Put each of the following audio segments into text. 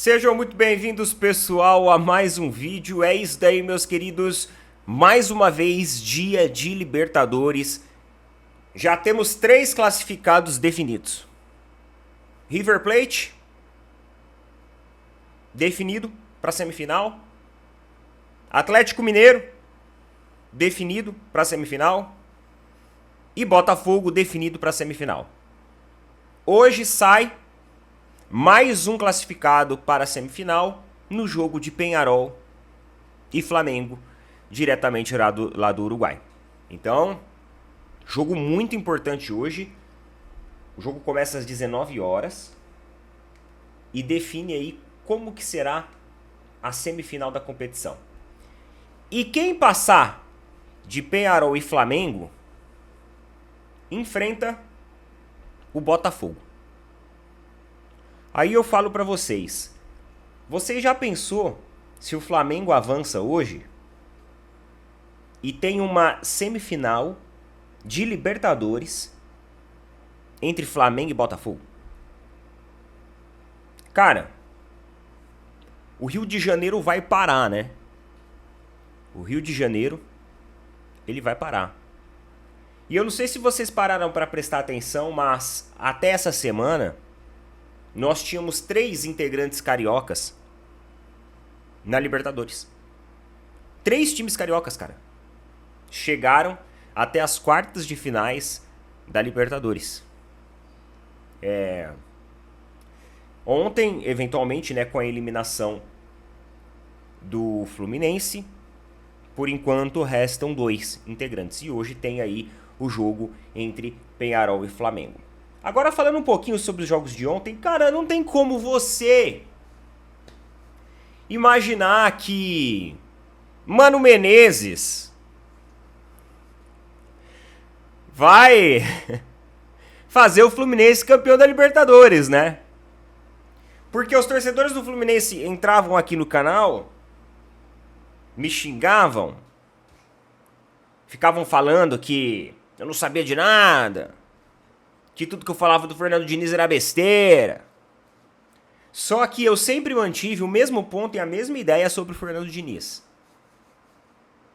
Sejam muito bem-vindos, pessoal, a mais um vídeo. É isso daí, meus queridos. Mais uma vez, dia de Libertadores. Já temos 3 classificados definidos. River Plate, definido para semifinal. Atlético Mineiro, definido para semifinal. E Botafogo, definido para semifinal. Hoje sai mais um classificado para a semifinal no jogo de Peñarol e Flamengo, diretamente lá do Uruguai. Então, jogo muito importante hoje. O jogo começa às 19 horas e define aí como que será a semifinal da competição. E quem passar de Peñarol e Flamengo enfrenta o Botafogo. Aí eu falo pra vocês, você já pensou se o Flamengo avança hoje e tem uma semifinal de Libertadores entre Flamengo e Botafogo? Cara, o Rio de Janeiro vai parar, né? O Rio de Janeiro, ele vai parar. E eu não sei se vocês pararam pra prestar atenção, mas até essa semana nós tínhamos 3 integrantes cariocas na Libertadores. 3 times cariocas, cara, chegaram até as quartas de finais da Libertadores. Ontem, eventualmente, né, com a eliminação do Fluminense, por enquanto restam 2 integrantes. E hoje tem aí o jogo entre Peñarol e Flamengo. Agora, falando um pouquinho sobre os jogos de ontem, cara, não tem como você imaginar que Mano Menezes vai fazer o Fluminense campeão da Libertadores, né? Porque os torcedores do Fluminense entravam aqui no canal, me xingavam, ficavam falando que eu não sabia de nada, que tudo que eu falava do Fernando Diniz era besteira. Só que eu sempre mantive o mesmo ponto e a mesma ideia sobre o Fernando Diniz.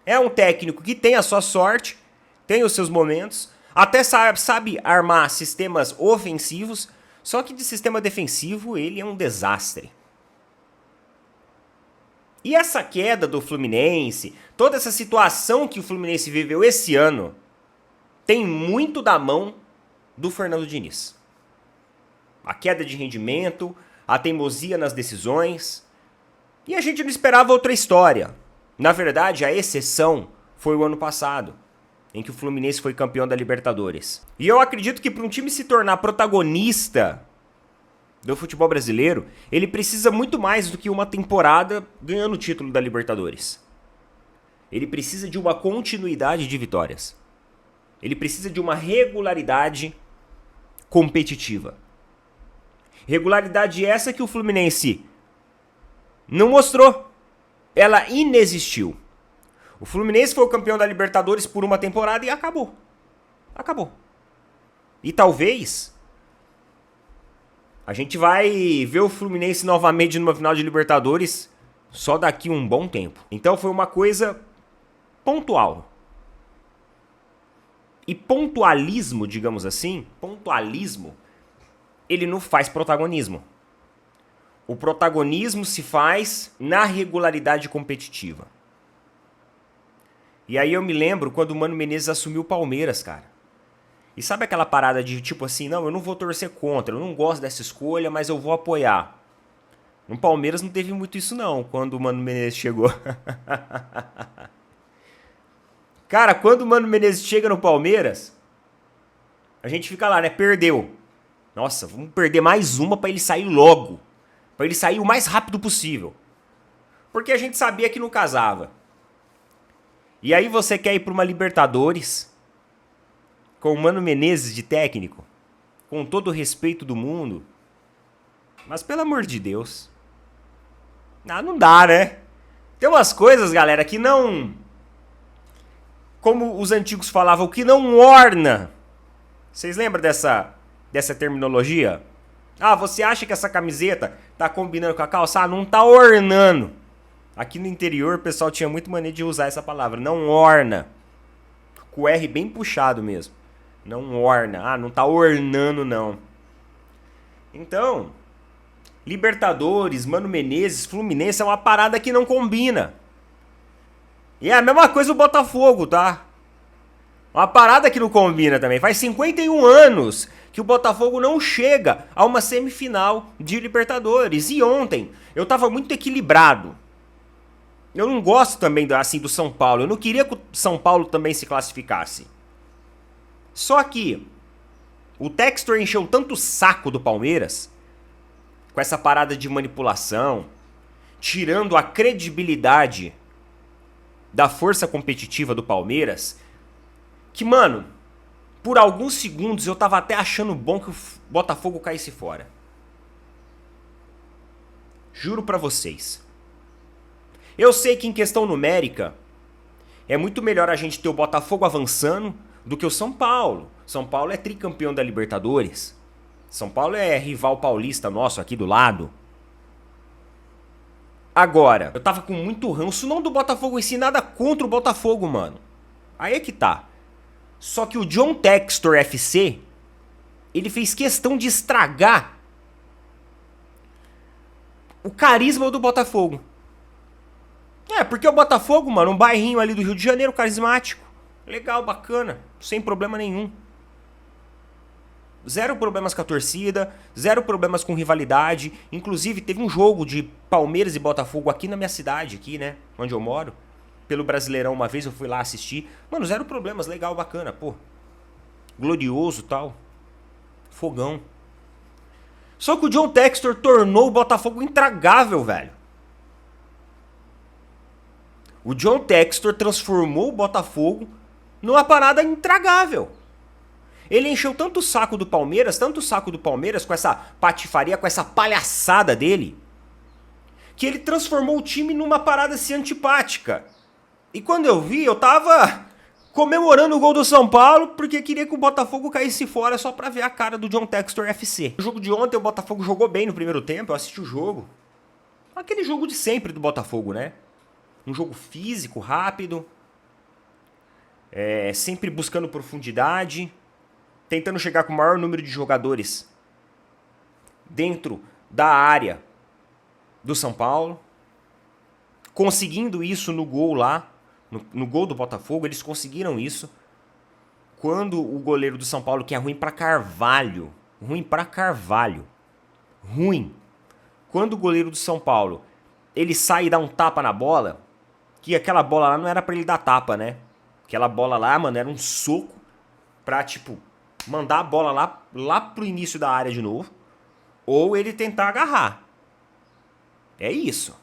É um técnico que tem a sua sorte, tem os seus momentos, até sabe armar sistemas ofensivos, só que de sistema defensivo ele é um desastre. E essa queda do Fluminense, toda essa situação que o Fluminense viveu esse ano, tem muito da mão do Fernando Diniz. A queda de rendimento, a teimosia nas decisões. E a gente não esperava outra história. Na verdade, a exceção foi o ano passado, em que o Fluminense foi campeão da Libertadores. E eu acredito que para um time se tornar protagonista do futebol brasileiro, ele precisa muito mais do que uma temporada ganhando o título da Libertadores. Ele precisa de uma continuidade de vitórias. Ele precisa de uma regularidade competitiva. Regularidade essa que o Fluminense não mostrou. Ela inexistiu. O Fluminense foi o campeão da Libertadores por uma temporada e acabou. Acabou. E talvez a gente vai ver o Fluminense novamente numa final de Libertadores só daqui um bom tempo. Então foi uma coisa pontual. E pontualismo, digamos assim, ele não faz protagonismo. O protagonismo se faz na regularidade competitiva. E aí eu me lembro quando o Mano Menezes assumiu o Palmeiras, cara. E sabe aquela parada de tipo assim, não, eu não vou torcer contra, eu não gosto dessa escolha, mas eu vou apoiar. No Palmeiras não teve muito isso não, quando o Mano Menezes chegou. Cara, quando o Mano Menezes chega no Palmeiras, a gente fica lá, né? Perdeu. Nossa, vamos perder mais uma pra ele sair logo. Pra ele sair o mais rápido possível. Porque a gente sabia que não casava. E aí você quer ir pra uma Libertadores com o Mano Menezes de técnico, com todo o respeito do mundo. Mas pelo amor de Deus. Não dá, né? Tem umas coisas, galera, que não... Como os antigos falavam, que não orna. Vocês lembram dessa terminologia? Ah, você acha que essa camiseta tá combinando com a calça? Ah, não tá ornando. Aqui no interior o pessoal tinha muito mania de usar essa palavra. Não orna. Com o R bem puxado mesmo. Não orna. Ah, não tá ornando não. Então, Libertadores, Mano Menezes, Fluminense é uma parada que não combina. E é a mesma coisa o Botafogo, tá? Uma parada que não combina também. Faz 51 anos que o Botafogo não chega a uma semifinal de Libertadores. E ontem eu tava muito equilibrado. Eu não gosto também assim do São Paulo. Eu não queria que o São Paulo também se classificasse. Só que o Textor encheu tanto o saco do Palmeiras com essa parada de manipulação, tirando a credibilidade da força competitiva do Palmeiras, que, mano, por alguns segundos eu tava até achando bom que o Botafogo caísse fora. Juro pra vocês. Eu sei que em questão numérica é muito melhor a gente ter o Botafogo avançando do que o São Paulo. São Paulo é tricampeão da Libertadores. São Paulo é rival paulista nosso aqui do lado. Agora, eu tava com muito ranço, não do Botafogo em si, nada contra o Botafogo, mano. Aí é que tá. Só que o John Textor FC, ele fez questão de estragar o carisma do Botafogo. É, porque o Botafogo, mano, um bairrinho ali do Rio de Janeiro, carismático. Legal, bacana, sem problema nenhum. Zero problemas com a torcida, zero problemas com rivalidade. Inclusive, teve um jogo de Palmeiras e Botafogo aqui na minha cidade, aqui, né? Onde eu moro. Pelo Brasileirão, uma vez eu fui lá assistir. Mano, zero problemas, legal, bacana, pô. Glorioso, tal. Fogão. Só que o John Textor tornou o Botafogo intragável, velho. O John Textor transformou o Botafogo numa parada intragável. Ele encheu tanto o saco do Palmeiras com essa patifaria, com essa palhaçada dele, que ele transformou o time numa parada assim antipática. E quando eu vi, eu tava comemorando o gol do São Paulo porque queria que o Botafogo caísse fora só pra ver a cara do John Textor FC. No jogo de ontem o Botafogo jogou bem no primeiro tempo, eu assisti o jogo. Aquele jogo de sempre do Botafogo, né? Um jogo físico, rápido, sempre buscando profundidade, tentando chegar com o maior número de jogadores dentro da área do São Paulo, conseguindo isso no gol lá, no gol do Botafogo, eles conseguiram isso. Quando o goleiro do São Paulo, que é ruim pra Carvalho, quando o goleiro do São Paulo, ele sai e dá um tapa na bola, que aquela bola lá não era pra ele dar tapa, né? Aquela bola lá, mano, era um soco pra, tipo, mandar a bola lá pro início da área de novo, ou ele tentar agarrar. É isso.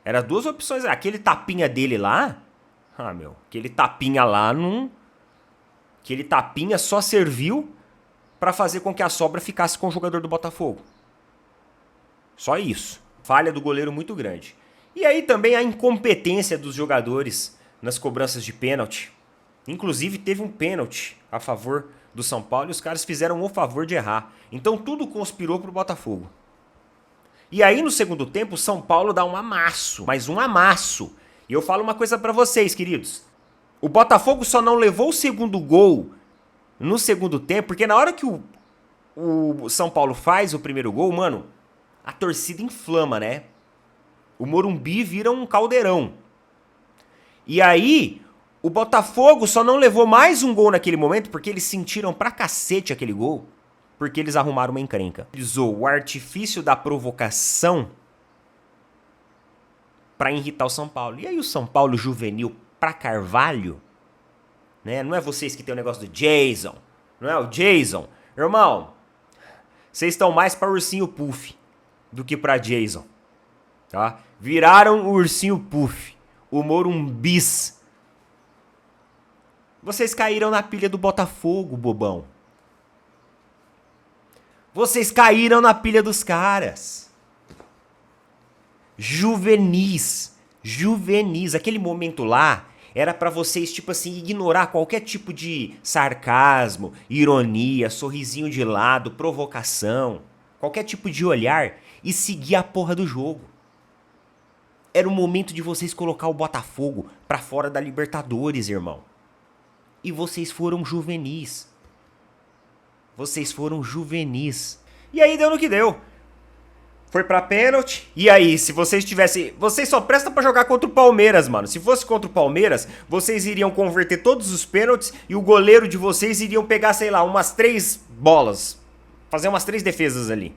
Eram duas opções. Aquele tapinha dele lá, aquele tapinha lá não... Aquele tapinha só serviu pra fazer com que a sobra ficasse com o jogador do Botafogo. Só isso. Falha do goleiro muito grande. E aí também a incompetência dos jogadores nas cobranças de pênalti. Inclusive teve um pênalti a favor do São Paulo e os caras fizeram o favor de errar. Então tudo conspirou pro Botafogo. E aí no segundo tempo o São Paulo dá um amasso, mas um amasso. E eu falo uma coisa pra vocês, queridos. O Botafogo só não levou o segundo gol no segundo tempo, porque na hora que o São Paulo faz o primeiro gol, mano, a torcida inflama, né? O Morumbi vira um caldeirão. E aí, o Botafogo só não levou mais um gol naquele momento porque eles sentiram pra cacete aquele gol, porque eles arrumaram uma encrenca. Utilizou o artifício da provocação pra irritar o São Paulo. E aí o São Paulo juvenil pra Carvalho, né? Não é vocês que tem o negócio do Jason, não é o Jason. Irmão, vocês estão mais pra Ursinho Puff do que pra Jason, tá? Viraram o Ursinho Puff, o Morumbis. Vocês caíram na pilha do Botafogo, bobão. Vocês caíram na pilha dos caras. Juvenis. Aquele momento lá era pra vocês, tipo assim, ignorar qualquer tipo de sarcasmo, ironia, sorrisinho de lado, provocação. qualquer tipo de olhar e seguir a porra do jogo. Era o momento de vocês colocar o Botafogo pra fora da Libertadores, irmão. E vocês foram juvenis. Vocês foram juvenis. E aí deu no que deu. Foi pra pênalti. E aí, se vocês tivessem... Vocês só prestam pra jogar contra o Palmeiras, mano. Se fosse contra o Palmeiras, vocês iriam converter todos os pênaltis e o goleiro de vocês iriam pegar, sei lá, umas 3 bolas. Fazer umas 3 defesas ali.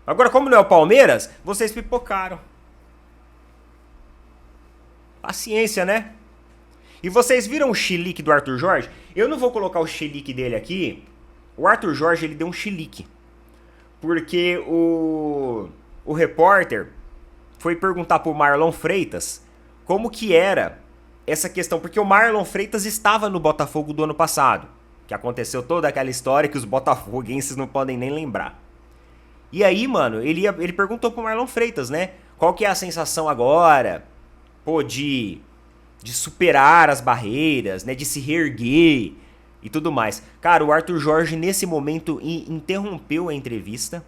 Agora, como não é o Palmeiras, vocês pipocaram. Paciência, né? E vocês viram o chilique do Arthur Jorge? Eu não vou colocar o chilique dele aqui. O Arthur Jorge, ele deu um chilique. Porque o repórter foi perguntar pro Marlon Freitas como que era essa questão. Porque o Marlon Freitas estava no Botafogo do ano passado. Que aconteceu toda aquela história que os botafoguenses não podem nem lembrar. E aí, mano, ele perguntou pro Marlon Freitas, né? Qual que é a sensação agora, pô, de superar as barreiras, né? De se reerguer e tudo mais. Cara, o Arthur Jorge, nesse momento, interrompeu a entrevista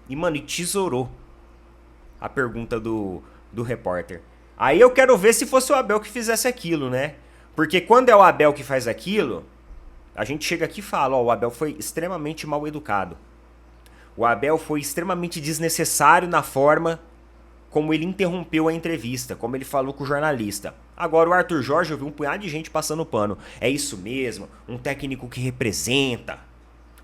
e, mano, tesourou a pergunta do repórter. Aí eu quero ver se fosse o Abel que fizesse aquilo, né? Porque quando é o Abel que faz aquilo, a gente chega aqui e fala, ó, o Abel foi extremamente mal educado. O Abel foi extremamente desnecessário na forma como ele interrompeu a entrevista, como ele falou com o jornalista. Agora o Arthur Jorge, eu vi um punhado de gente passando pano. É isso mesmo, um técnico que representa,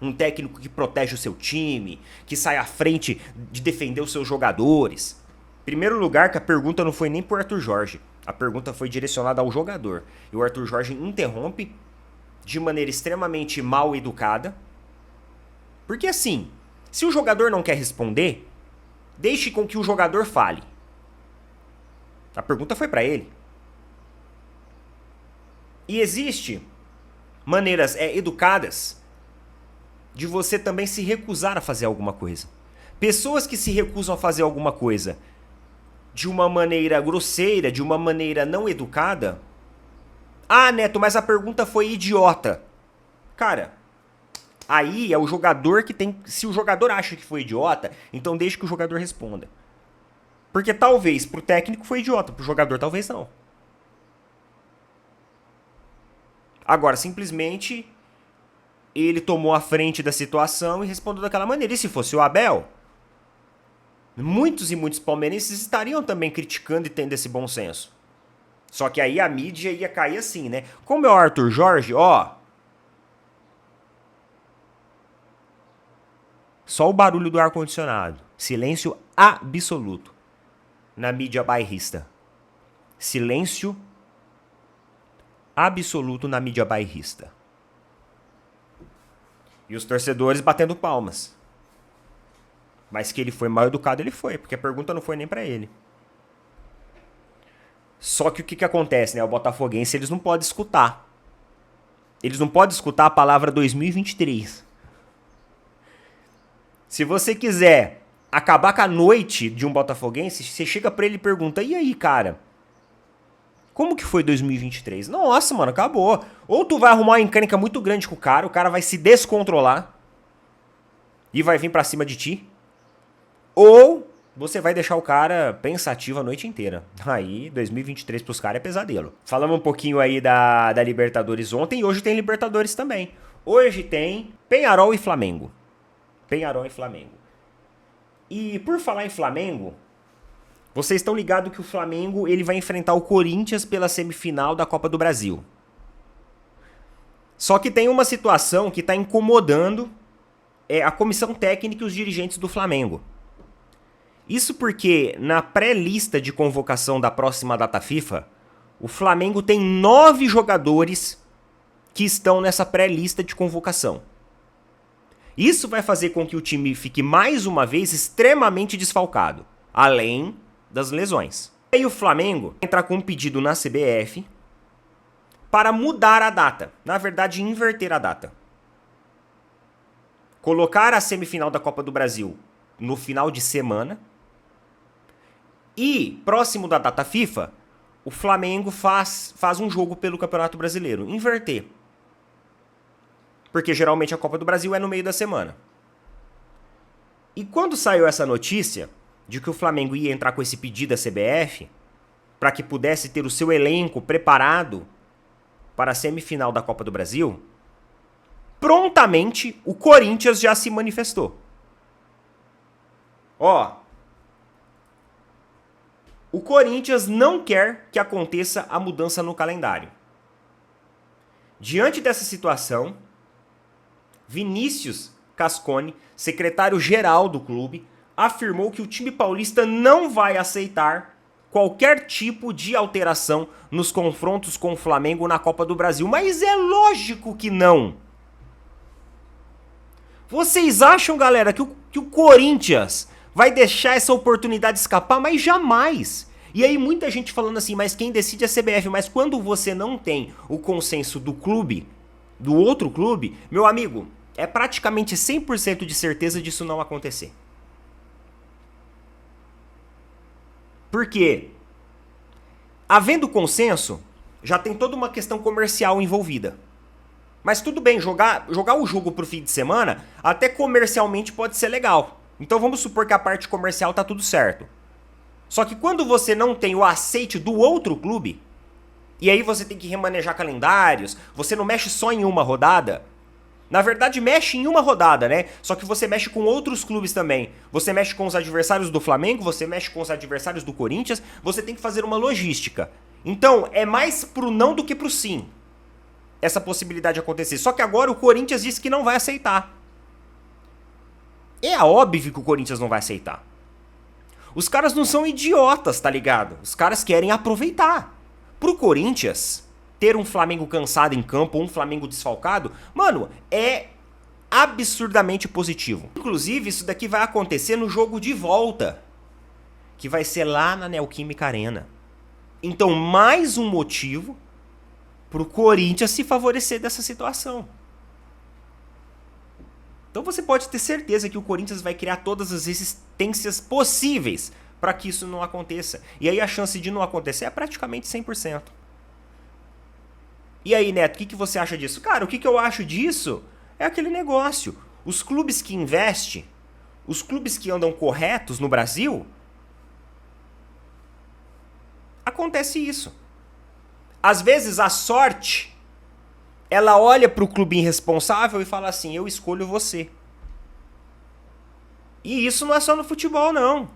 um técnico que protege o seu time, que sai à frente de defender os seus jogadores. Em primeiro lugar, que a pergunta não foi nem pro Arthur Jorge, a pergunta foi direcionada ao jogador. E o Arthur Jorge interrompe de maneira extremamente mal educada. Porque assim, se o jogador não quer responder, deixe com que o jogador fale. A pergunta foi pra ele. E existe maneiras educadas de você também se recusar a fazer alguma coisa. Pessoas que se recusam a fazer alguma coisa de uma maneira grosseira, de uma maneira não educada. Ah, Neto, mas a pergunta foi idiota. Cara, aí é o jogador que tem... Se o jogador acha que foi idiota, então deixe que o jogador responda. Porque talvez pro técnico foi idiota, pro jogador talvez não. Agora, simplesmente, ele tomou a frente da situação e respondeu daquela maneira. E se fosse o Abel, muitos e muitos palmeirenses estariam também criticando e tendo esse bom senso. Só que aí a mídia ia cair assim, né? Como é o Arthur Jorge, ó... Só o barulho do ar-condicionado. Silêncio absoluto na mídia bairrista. Silêncio absoluto na mídia bairrista. E os torcedores batendo palmas. Mas que ele foi mal educado, ele foi. Porque a pergunta não foi nem pra ele. Só que o que acontece, né? O botafoguense, eles não podem escutar. Eles não podem escutar a palavra 2023. Se você quiser acabar com a noite de um botafoguense, você chega pra ele e pergunta, e aí, cara? Como que foi 2023? Nossa, mano, acabou. Ou tu vai arrumar uma encrenca muito grande com o cara vai se descontrolar e vai vir pra cima de ti. Ou você vai deixar o cara pensativo a noite inteira. Aí, 2023 pros caras é pesadelo. Falamos um pouquinho aí da Libertadores ontem e hoje tem Libertadores também. Hoje tem Peñarol e Flamengo. Peñarol e Flamengo. E por falar em Flamengo, vocês estão ligados que o Flamengo ele vai enfrentar o Corinthians pela semifinal da Copa do Brasil. Só que tem uma situação que está incomodando a comissão técnica e os dirigentes do Flamengo. Isso porque na pré-lista de convocação da próxima data FIFA, o Flamengo tem 9 jogadores que estão nessa pré-lista de convocação. Isso vai fazer com que o time fique mais uma vez extremamente desfalcado, além das lesões. E o Flamengo entra com um pedido na CBF para mudar a data, na verdade inverter a data. Colocar a semifinal da Copa do Brasil no final de semana e, próximo da data FIFA, o Flamengo faz um jogo pelo Campeonato Brasileiro. Inverter. Porque geralmente a Copa do Brasil é no meio da semana. E quando saiu essa notícia de que o Flamengo ia entrar com esse pedido à CBF para que pudesse ter o seu elenco preparado para a semifinal da Copa do Brasil, prontamente o Corinthians já se manifestou. Ó, o Corinthians não quer que aconteça a mudança no calendário. Diante dessa situação, Vinícius Cascone, secretário-geral do clube, afirmou que o time paulista não vai aceitar qualquer tipo de alteração nos confrontos com o Flamengo na Copa do Brasil. Mas é lógico que não. Vocês acham, galera, que o Corinthians vai deixar essa oportunidade escapar? Mas jamais. E aí muita gente falando assim, mas quem decide é a CBF. Mas quando você não tem o consenso do clube, do outro clube, meu amigo, é praticamente 100% de certeza disso não acontecer. Por quê? Havendo consenso, já tem toda uma questão comercial envolvida. Mas tudo bem, jogar o jogo pro fim de semana, até comercialmente pode ser legal. Então vamos supor que a parte comercial tá tudo certo. Só que quando você não tem o aceite do outro clube, e aí você tem que remanejar calendários, você não mexe só em uma rodada. Na verdade, mexe em uma rodada, né? Só que você mexe com outros clubes também. Você mexe com os adversários do Flamengo, você mexe com os adversários do Corinthians, você tem que fazer uma logística. Então, é mais pro não do que pro sim essa possibilidade acontecer. Só que agora o Corinthians disse que não vai aceitar. É óbvio que o Corinthians não vai aceitar. Os caras não são idiotas, tá ligado? Os caras querem aproveitar. Pro Corinthians, ter um Flamengo cansado em campo ou um Flamengo desfalcado, mano, é absurdamente positivo. Inclusive, isso daqui vai acontecer no jogo de volta, que vai ser lá na Neoquímica Arena. Então, mais um motivo pro Corinthians se favorecer dessa situação. Então você pode ter certeza que o Corinthians vai criar todas as resistências possíveis para que isso não aconteça. E aí a chance de não acontecer é praticamente 100%. E aí, Neto, o que você acha disso? Cara, o que eu acho disso é aquele negócio. Os clubes que investem, os clubes que andam corretos no Brasil, acontece isso. Às vezes a sorte, ela olha para o clube irresponsável e fala assim, eu escolho você. E isso não é só no futebol, não.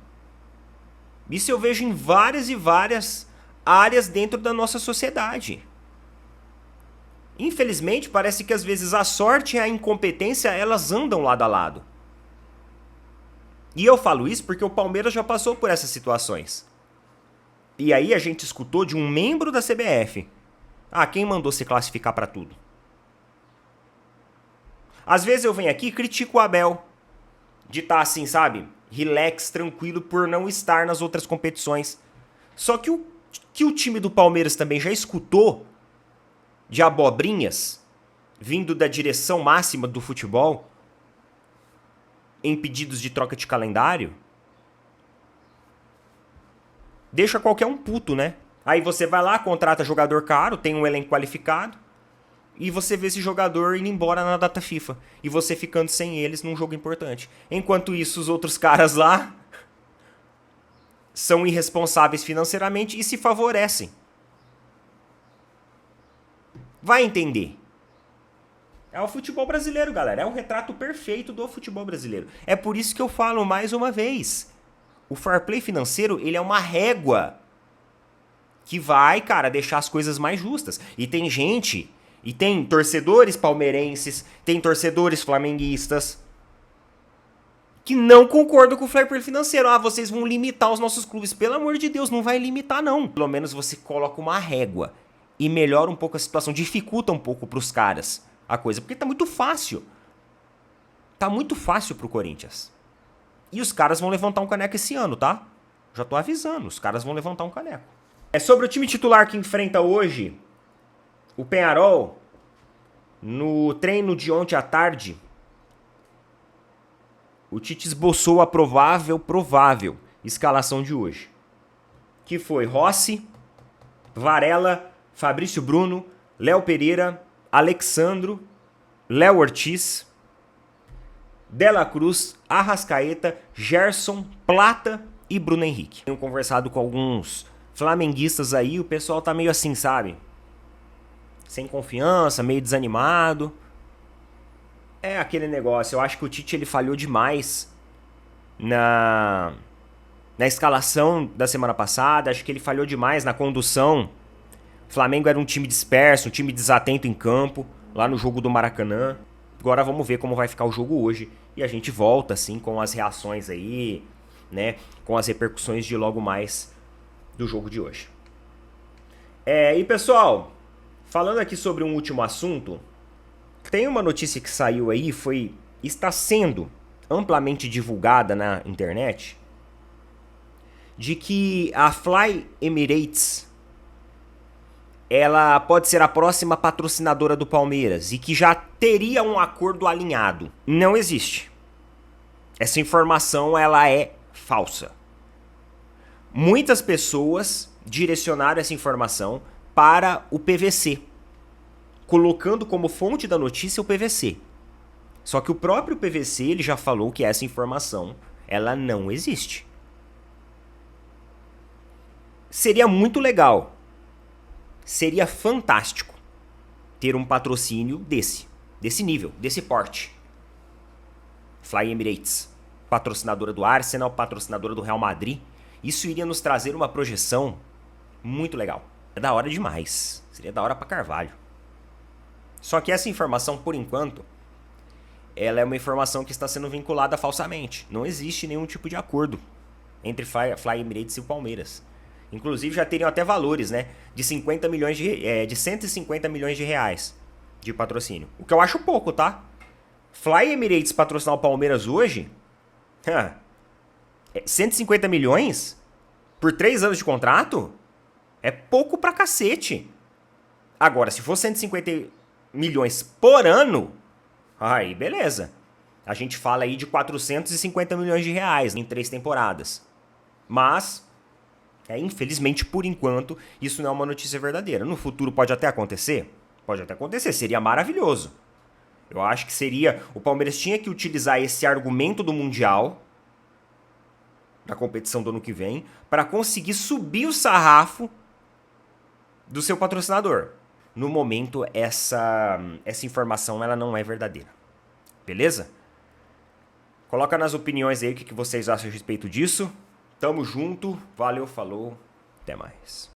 Isso eu vejo em várias e várias áreas dentro da nossa sociedade. Infelizmente, parece que às vezes a sorte e a incompetência, elas andam lado a lado. E eu falo isso porque o Palmeiras já passou por essas situações. E aí a gente escutou de um membro da CBF. Ah, quem mandou se classificar pra tudo? Às vezes eu venho aqui e critico o Abel. De estar assim, sabe? Relax, tranquilo, por não estar nas outras competições. Só que o time do Palmeiras também já escutou de abobrinhas vindo da direção máxima do futebol em pedidos de troca de calendário, deixa qualquer um puto, né? Aí você vai lá, contrata jogador caro, tem um elenco qualificado, e você vê esse jogador indo embora na data FIFA. E você ficando sem eles num jogo importante. Enquanto isso, os outros caras lá são irresponsáveis financeiramente e se favorecem. Vai entender. É o futebol brasileiro, galera. É um retrato perfeito do futebol brasileiro. É por isso que eu falo mais uma vez. O fair play financeiro, ele é uma régua que vai, cara, deixar as coisas mais justas. E tem gente, e tem torcedores palmeirenses, tem torcedores flamenguistas que não concordam com o fair play financeiro. Ah, vocês vão limitar os nossos clubes. Pelo amor de Deus, não vai limitar, não. Pelo menos você coloca uma régua e melhora um pouco a situação, dificulta um pouco pros caras a coisa, porque tá muito fácil. Tá muito fácil pro Corinthians. E os caras vão levantar um caneco esse ano, tá? Já tô avisando, os caras vão levantar um caneco. É sobre o time titular que enfrenta hoje o Peñarol. No treino de ontem à tarde, o Tite esboçou a provável escalação de hoje. Que foi Rossi, Varela, Fabrício Bruno, Léo Pereira, Alexandro, Léo Ortiz, De La Cruz, Arrascaeta, Gerson, Plata e Bruno Henrique. Tenho conversado com alguns flamenguistas aí, o pessoal tá meio assim, sabe? Sem confiança, meio desanimado. É aquele negócio, eu acho que o Tite ele falhou demais na escalação da semana passada, acho que ele falhou demais na condução. O Flamengo era um time disperso, um time desatento em campo, lá no jogo do Maracanã. Agora vamos ver como vai ficar o jogo hoje e a gente volta assim com as reações aí, né, com as repercussões de logo mais do jogo de hoje. E pessoal, falando aqui sobre um último assunto, tem uma notícia que saiu aí, está sendo amplamente divulgada na internet, de que a Fly Emirates ela pode ser a próxima patrocinadora do Palmeiras e que já teria um acordo alinhado. Não existe. Essa informação ela é falsa. Muitas pessoas direcionaram essa informação para o PVC, colocando como fonte da notícia o PVC. Só que o próprio PVC ele já falou que essa informação ela não existe. Seria muito legal, seria fantástico ter um patrocínio desse nível, desse porte. Fly Emirates, patrocinadora do Arsenal, patrocinadora do Real Madrid. Isso iria nos trazer uma projeção muito legal. É da hora demais. Seria da hora pra Carvalho. Só que essa informação, por enquanto, ela é uma informação que está sendo vinculada falsamente. Não existe nenhum tipo de acordo entre Fly Emirates e o Palmeiras. Inclusive já teriam até valores, né? De 150 milhões de 150 milhões de reais de patrocínio. O que eu acho pouco, tá? Fly Emirates patrocinar o Palmeiras hoje, 150 milhões por 3 anos de contrato é pouco pra cacete. Agora, se for 150 milhões por ano, aí beleza. A gente fala aí de 450 milhões de reais em 3 temporadas. Mas, infelizmente, por enquanto, isso não é uma notícia verdadeira. No futuro pode até acontecer? Pode até acontecer, seria maravilhoso. Eu acho que seria... O Palmeiras tinha que utilizar esse argumento do Mundial, da competição do ano que vem, para conseguir subir o sarrafo do seu patrocinador. No momento, essa informação ela não é verdadeira. Beleza? Coloca nas opiniões aí o que vocês acham a respeito disso. Tamo junto. Valeu, falou. Até mais.